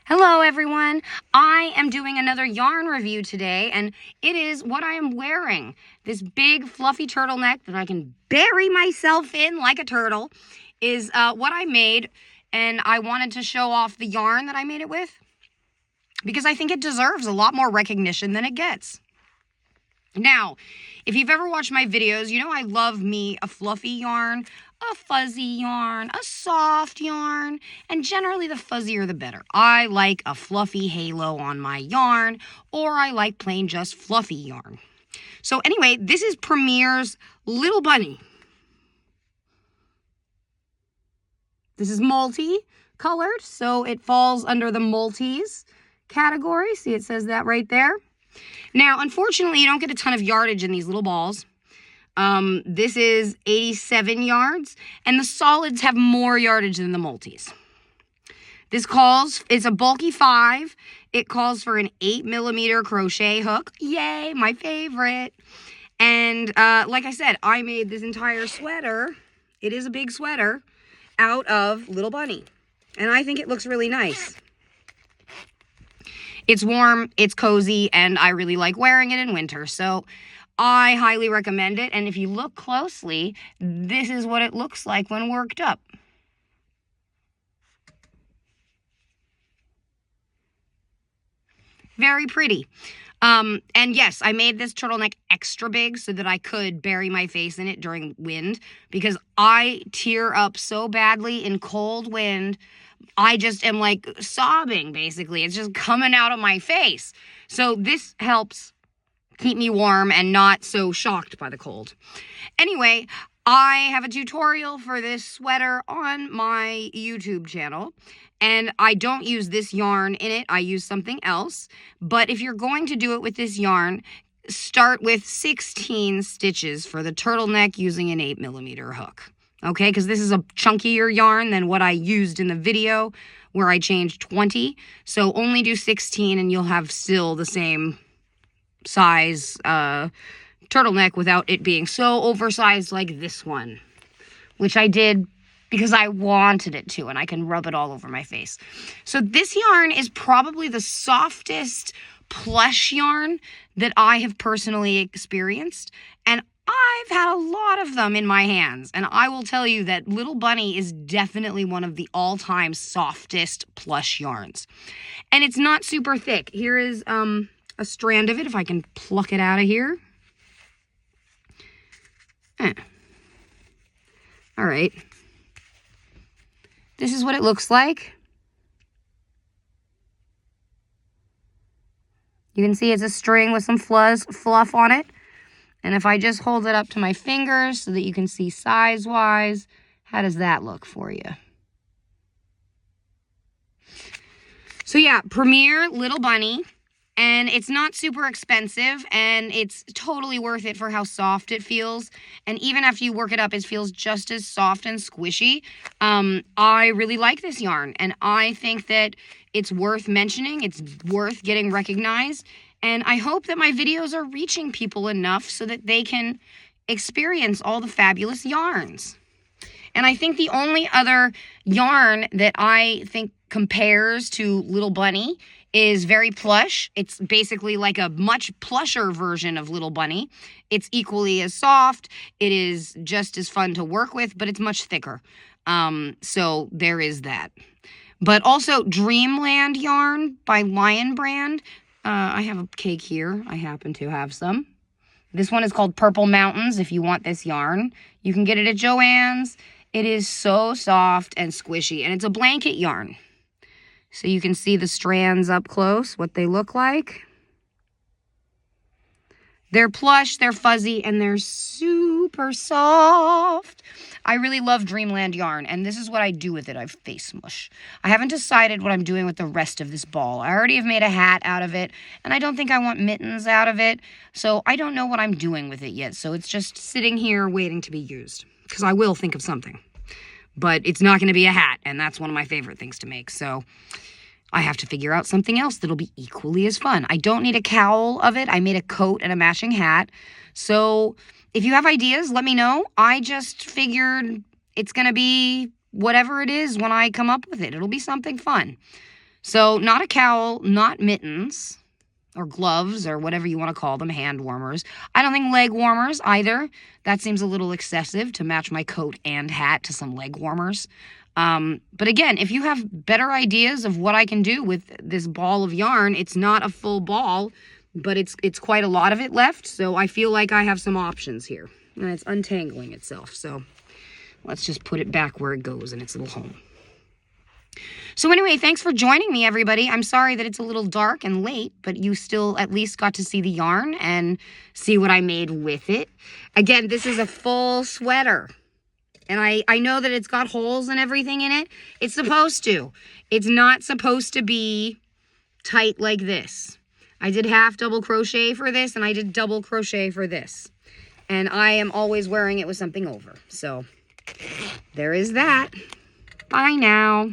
Hello everyone, I am doing another yarn review today, and it is what I am wearing. This big fluffy turtleneck that I can bury myself in like a turtle is what I made, and I wanted to show off the yarn that I made it with because I think it deserves a lot more recognition than it gets. Now, if you've ever watched my videos, you know I love me a fluffy yarn, a fuzzy yarn, a soft yarn, and generally the fuzzier the better. I like a fluffy halo on my yarn, or I like plain just fluffy yarn. So anyway, this is Premier's Little Bunny. This is multi-colored, so it falls under the multis category. See, it says that right there. Now, unfortunately, you don't get a ton of yardage in these little balls. This is 87 yards, and the solids have more yardage than the multis. It's a bulky 5. It calls for an 8mm crochet hook. Yay, my favorite. And like I said, I made this entire sweater. It is a big sweater out of Little Bunny, and I think it looks really nice. It's warm, it's cozy, and I really like wearing it in winter, so I highly recommend it. And if you look closely, this is what it looks like when worked up. Very pretty. And yes, I made this turtleneck extra big so that I could bury my face in it during wind, because I tear up so badly in cold wind. I just am like sobbing, basically. It's just coming out of my face. So this helps keep me warm and not so shocked by the cold. Anyway, I have a tutorial for this sweater on my YouTube channel, and I don't use this yarn in it. I use something else. But if you're going to do it with this yarn, start with 16 stitches for the turtleneck using an 8mm hook. Okay, because this is a chunkier yarn than what I used in the video where I changed 20. So only do 16 and you'll have still the same size turtleneck without it being so oversized like this one, which I did because I wanted it to, and I can rub it all over my face. So this yarn is probably the softest plush yarn that I have personally experienced, and I've had a lot of them in my hands, and I will tell you that Little Bunny is definitely one of the all-time softest plush yarns. And it's not super thick. Here is a strand of it, if I can pluck it out of here. All right. This is what it looks like. You can see it's a string with some fluff on it. And if I just hold it up to my fingers so that you can see size-wise, how does that look for you? So yeah, Premier Little Bunny, and it's not super expensive, and it's totally worth it for how soft it feels. And even after you work it up, it feels just as soft and squishy. I really like this yarn, and I think that it's worth mentioning. It's worth getting recognized. And I hope that my videos are reaching people enough so that they can experience all the fabulous yarns. And I think the only other yarn that I think compares to Little Bunny is Very Plush. It's basically like a much plusher version of Little Bunny. It's equally as soft. It is just as fun to work with, but it's much thicker. So there is that. But also Dreamland yarn by Lion Brand. I have a cake here. I happen to have some. This one is called Purple Mountains if you want this yarn. You can get it at Joann's. It is so soft and squishy, and it's a blanket yarn. So you can see the strands up close, what they look like. They're plush, they're fuzzy, and they're super soft. I really love Dreamland yarn, and this is what I do with it. I face mush. I haven't decided what I'm doing with the rest of this ball. I already have made a hat out of it, and I don't think I want mittens out of it, so I don't know what I'm doing with it yet. So it's just sitting here waiting to be used, because I will think of something. But it's not going to be a hat, and that's one of my favorite things to make, so I have to figure out something else that'll be equally as fun. I don't need a cowl of it. I made a coat and a matching hat. So if you have ideas, let me know. I just figured it's going to be whatever it is when I come up with it. It'll be something fun. So not a cowl, not mittens or gloves or whatever you want to call them, hand warmers. I don't think leg warmers either. That seems a little excessive to match my coat and hat to some leg warmers. But again, if you have better ideas of what I can do with this ball of yarn, it's not a full ball, but it's quite a lot of it left. So I feel like I have some options here. And it's untangling itself. So let's just put it back where it goes in its little home. So anyway, thanks for joining me, everybody. I'm sorry that it's a little dark and late, but you still at least got to see the yarn and see what I made with it. Again, this is a full sweater. And I know that it's got holes and everything in it. It's supposed to. It's not supposed to be tight like this. I did half double crochet for this, and I did double crochet for this. And I am always wearing it with something over. So there is that. Bye now.